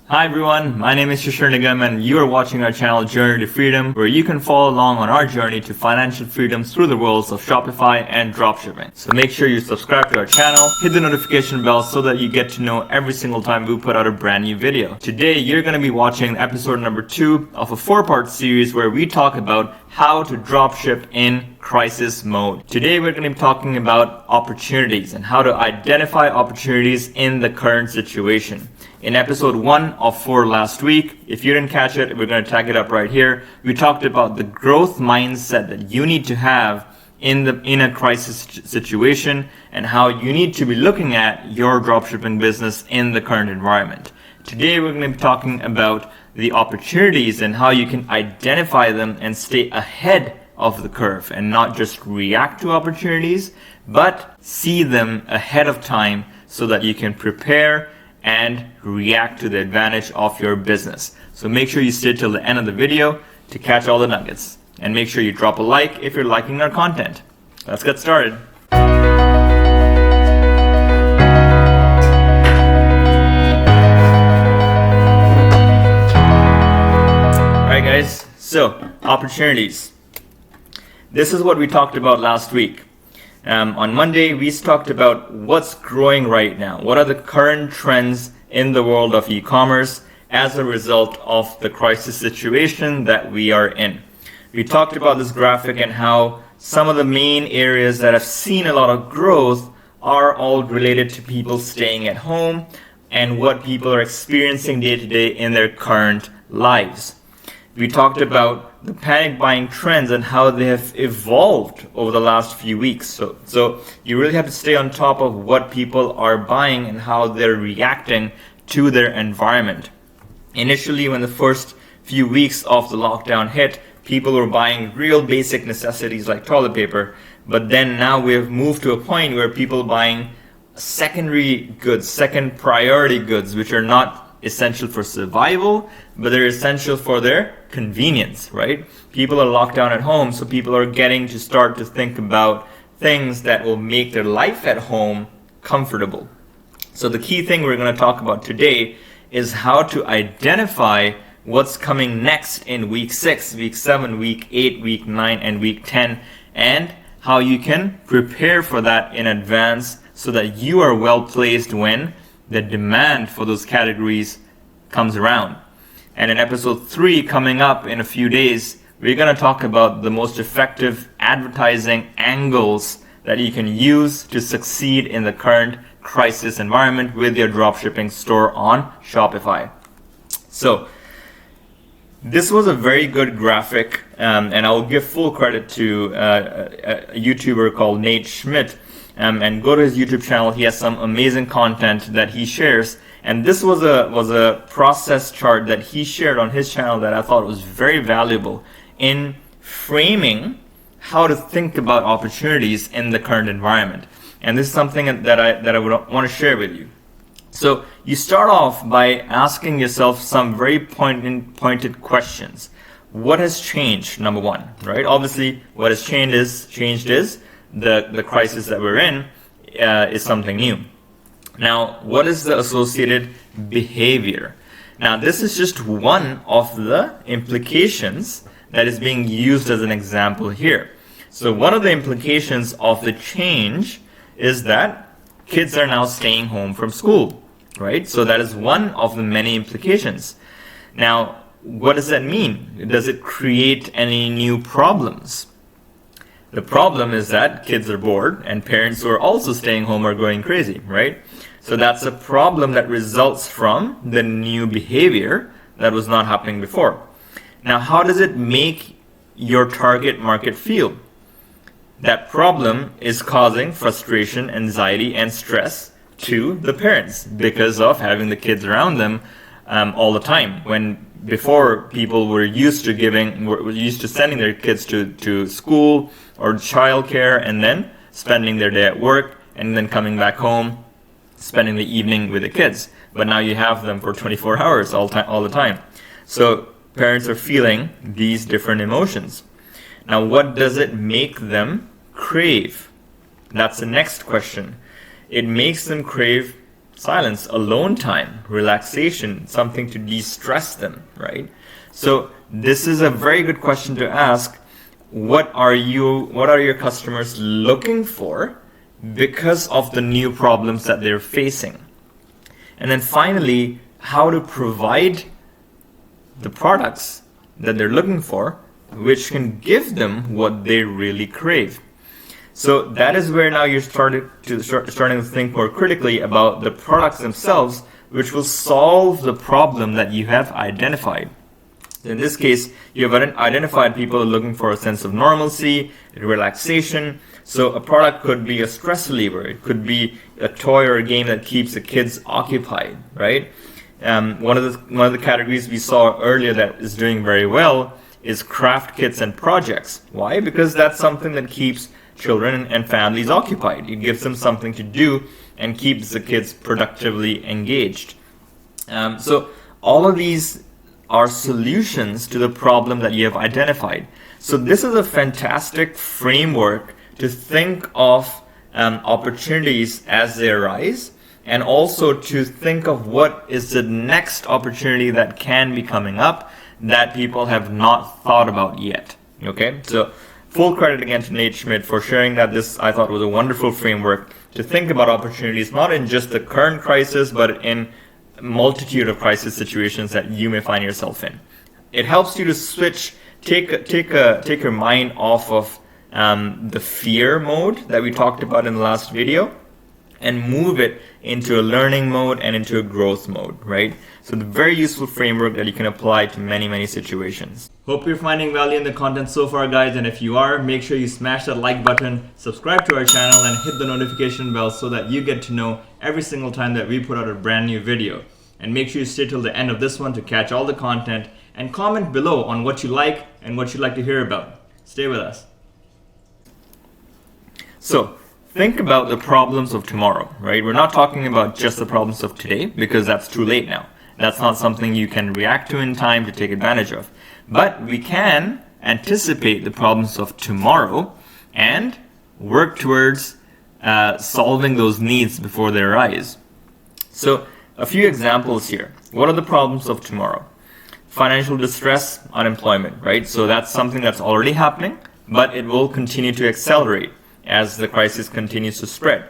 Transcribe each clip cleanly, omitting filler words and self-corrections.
Hi everyone, my name is St-Germain and you are watching our channel Journey to Freedom, where you can follow along on our journey to financial freedom through the worlds of Shopify and Dropshipping. So make sure you subscribe to our channel, hit the notification bell so that you get to know every single time we put out a brand new video. Today you're going to be watching episode number 2 of a 4-part series where we talk about how to dropship in crisis mode. Today we're going to be talking about opportunities and how to identify opportunities in the current situation. In episode 1 of 4 last week, if you didn't catch it, we're going to tag it up right here. We talked about the growth mindset that you need to have in a crisis situation and how you need to be looking at your dropshipping business in the current environment. Today we're going to be talking about the opportunities and how you can identify them and stay ahead of the curve and not just react to opportunities, but see them ahead of time so that you can prepare and react to the advantage of your business. So make sure you stay till the end of the video to catch all the nuggets. And make sure you drop a like if you're liking our content. Let's get started. Alright guys, so opportunities. This is what we talked about last week. On Monday, we talked about what's growing right now. What are the current trends in the world of e-commerce as a result of the crisis situation that we are in? We talked about this graphic and how some of the main areas that have seen a lot of growth are all related to people staying at home and what people are experiencing day to day in their current lives. We talked about the panic buying trends and how they have evolved over the last few weeks. So you really have to stay on top of what people are buying and how they're reacting to their environment. Initially, when the first few weeks of the lockdown hit, people were buying real basic necessities like toilet paper. But then now we have moved to a point where people are buying secondary goods, second priority goods, which are not essential for survival, but they're essential for their convenience, right? People are locked down at home, so people are getting to start to think about things that will make their life at home comfortable. So the key thing we're going to talk about today is how to identify what's coming next in week 6, week 7, week 8, week 9, and week 10, and how you can prepare for that in advance so that you are well placed when the demand for those categories comes around. And in episode 3 coming up in a few days, we're going to talk about the most effective advertising angles that you can use to succeed in the current crisis environment with your dropshipping store on Shopify. So this was a very good graphic, and I'll give full credit to a YouTuber called Nate Schmidt. And go to his YouTube channel. He has some amazing content that he shares. And this was a process chart that he shared on his channel that I thought was very valuable in framing how to think about opportunities in the current environment. And this is something that I would want to share with you. So you start off by asking yourself some very pointed questions. What has changed? Number 1, right? Obviously, what has changed is the crisis that we're in is something new. Now, what is the associated behavior? Now, this is just one of the implications that is being used as an example here. So one of the implications of the change is that kids are now staying home from school, right? So that is one of the many implications. Now, what does that mean? Does it create any new problems? The problem is that kids are bored and parents who are also staying home are going crazy, right? So that's a problem that results from the new behavior that was not happening before. Now, how does it make your target market feel? That problem is causing frustration, anxiety, and stress to the parents because of having the kids around them all the time. When before people were used to sending their kids to school or childcare and then spending their day at work and then coming back home, spending the evening with the kids. But now you have them for 24 hours all the time. So parents are feeling these different emotions. Now, what does it make them crave? That's the next question. It makes them crave silence, alone time, relaxation, something to de-stress them, right? So this is a very good question to ask. What are your customers looking for because of the new problems that they're facing? And then finally, how to provide the products that they're looking for, which can give them what they really crave. So that is where now you're starting to think more critically about the products themselves, which will solve the problem that you have identified. In this case, you have identified people looking for a sense of normalcy, relaxation. So a product could be a stress reliever. It could be a toy or a game that keeps the kids occupied, right? One of the categories we saw earlier that is doing very well is craft kits and projects. Why? Because that's something that keeps children and families occupied. It gives them something to do and keeps the kids productively engaged. So all of these are solutions to the problem that you have identified. So this is a fantastic framework to think of opportunities as they arise, and also to think of what is the next opportunity that can be coming up that people have not thought about yet. Okay, so full credit again to Nate Schmidt for sharing that. This, I thought, was a wonderful framework to think about opportunities, not in just the current crisis, but in a multitude of crisis situations that you may find yourself in. It helps you to switch, take your mind off of the fear mode that we talked about in the last video, and move it into a learning mode and into a growth mode, right? So the very useful framework that you can apply to many, many situations. Hope you're finding value in the content so far, guys, and if you are, make sure you smash that like button, subscribe to our channel, and hit the notification bell so that you get to know every single time that we put out a brand new video. And make sure you stay till the end of this one to catch all the content, and comment below on what you like and what you'd like to hear about. Stay with us. So, think about the problems of tomorrow, right? We're not talking about just the problems of today, because that's too late now. That's not something you can react to in time to take advantage of. But we can anticipate the problems of tomorrow and work towards solving those needs before they arise. So a few examples here. What are the problems of tomorrow? Financial distress, unemployment, right? So that's something that's already happening, but it will continue to accelerate as the crisis continues to spread.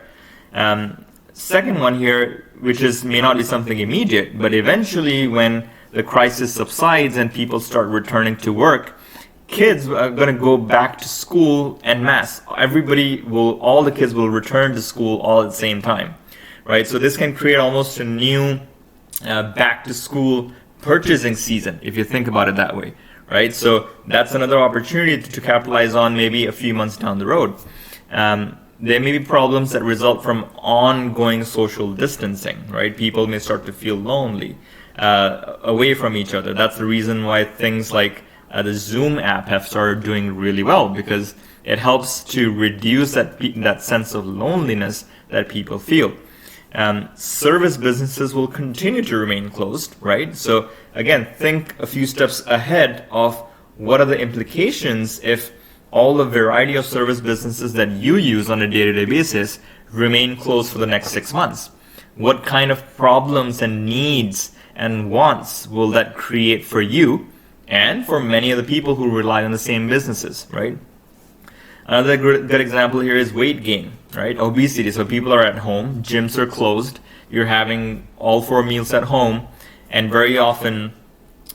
Second one here, which may not be something immediate, but eventually when the crisis subsides and people start returning to work, kids are going to go back to school en masse. All the kids will return to school all at the same time, right? So this can create almost a new back to school purchasing season, if you think about it that way, right? So that's another opportunity to capitalize on maybe a few months down the road. There may be problems that result from ongoing social distancing, right? People may start to feel lonely, away from each other. That's the reason why things like the Zoom app have started doing really well, because it helps to reduce that sense of loneliness that people feel. Service businesses will continue to remain closed, right? So again, think a few steps ahead of what are the implications if all the variety of service businesses that you use on a day-to-day basis remain closed for the next 6 months. What kind of problems and needs and wants will that create for you and for many of the people who rely on the same businesses, right? Another good example here is weight gain, right? Obesity. So people are at home, gyms are closed, you're having all 4 meals at home, and very often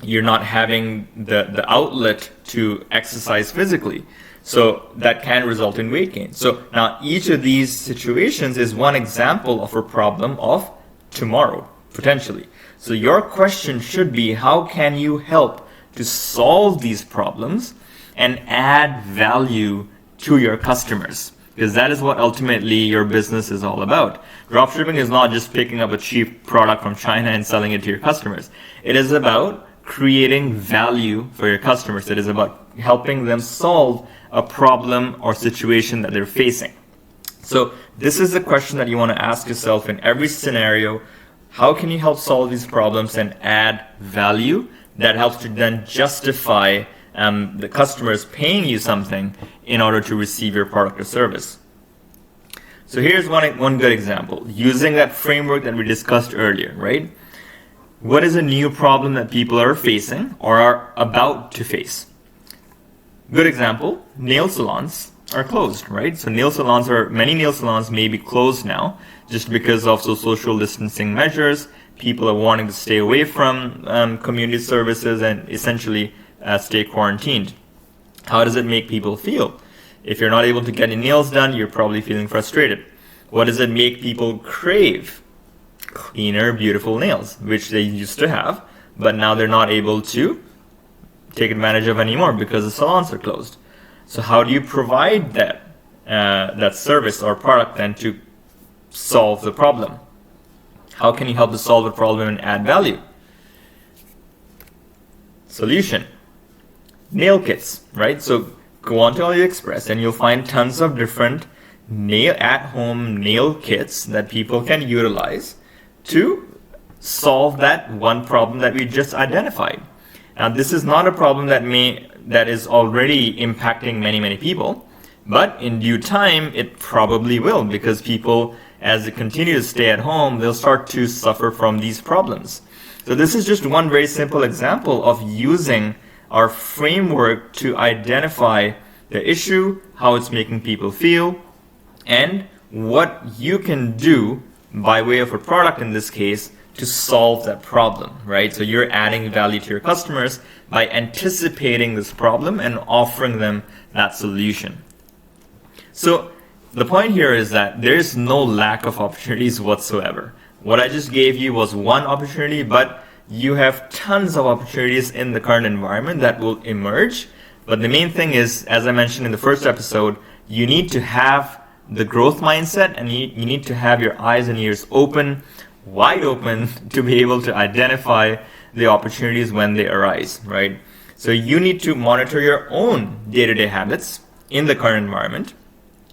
you're not having the outlet to exercise physically. So that can result in weight gain. So now each of these situations is one example of a problem of tomorrow, potentially. So your question should be, how can you help to solve these problems and add value to your customers? Because that is what ultimately your business is all about. Dropshipping is not just picking up a cheap product from China and selling it to your customers. It is about creating value for your customers. It is about helping them solve a problem or situation that they're facing. So this is the question that you want to ask yourself in every scenario. How can you help solve these problems and add value that helps to then justify the customers paying you something in order to receive your product or service? So here's one good example, using that framework that we discussed earlier, right? What is a new problem that people are facing or are about to face? Good example, nail salons are closed, right? So many nail salons may be closed now just because of social distancing measures. People are wanting to stay away from community services and essentially stay quarantined. How does it make people feel? If you're not able to get your nails done, you're probably feeling frustrated. What does it make people crave? Cleaner, beautiful nails, which they used to have, but now they're not able to take advantage of anymore because the salons are closed. So how do you provide that service or product then to solve the problem? How can you help to solve the problem and add value? Solution. Nail kits, right? So go on to AliExpress and you'll find tons of different at-home nail kits that people can utilize to solve that one problem that we just identified. Now, this is not a problem that is already impacting many people, but in due time, it probably will, because people, as they continue to stay at home, they'll start to suffer from these problems. So this is just one very simple example of using our framework to identify the issue, how it's making people feel, and what you can do by way of a product in this case to solve that problem, right? So you're adding value to your customers by anticipating this problem and offering them that solution. So the point here is that there's no lack of opportunities whatsoever. What I just gave you was one opportunity, but you have tons of opportunities in the current environment that will emerge. But the main thing is, as I mentioned in the first episode, you need to have the growth mindset, and you need to have your eyes and ears open, wide open, to be able to identify the opportunities when they arise, right? So you need to monitor your own day-to-day habits in the current environment,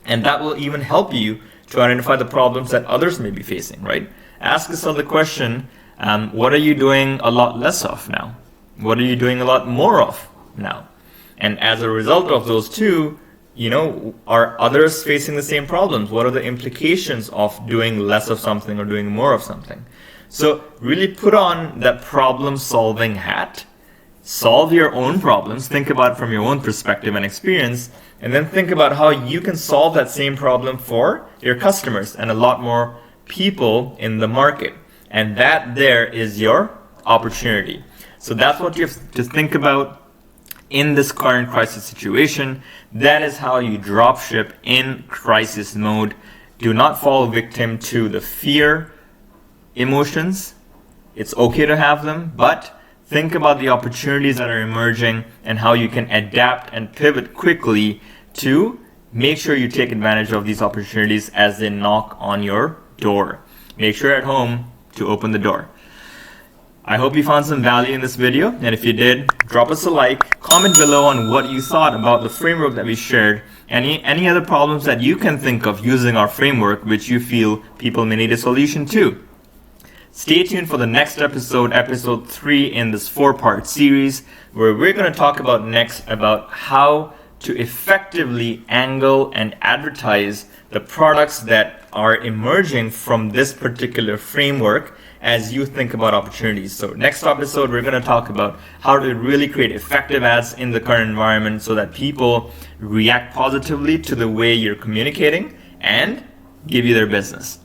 and that will even help you to identify the problems that others may be facing, right? Ask yourself the question, what are you doing a lot less of now? What are you doing a lot more of now? And as a result of those two, are others facing the same problems? What are the implications of doing less of something or doing more of something? So really put on that problem-solving hat, solve your own problems, think about it from your own perspective and experience, and then think about how you can solve that same problem for your customers and a lot more people in the market. And that there is your opportunity. So that's what you have to think about in this current crisis situation. That is how you dropship in crisis mode. Do not fall victim to the fear emotions. It's okay to have them, but think about the opportunities that are emerging and how you can adapt and pivot quickly to make sure you take advantage of these opportunities as they knock on your door. Make sure at home to open the door. I hope you found some value in this video, and if you did, drop us a like, comment below on what you thought about the framework that we shared, any other problems that you can think of using our framework which you feel people may need a solution to. Stay tuned for the next episode, episode 3 in this 4-part series, where we're going to talk about next about how to effectively angle and advertise the products that are emerging from this particular framework as you think about opportunities. So next episode, we're going to talk about how to really create effective ads in the current environment so that people react positively to the way you're communicating and give you their business.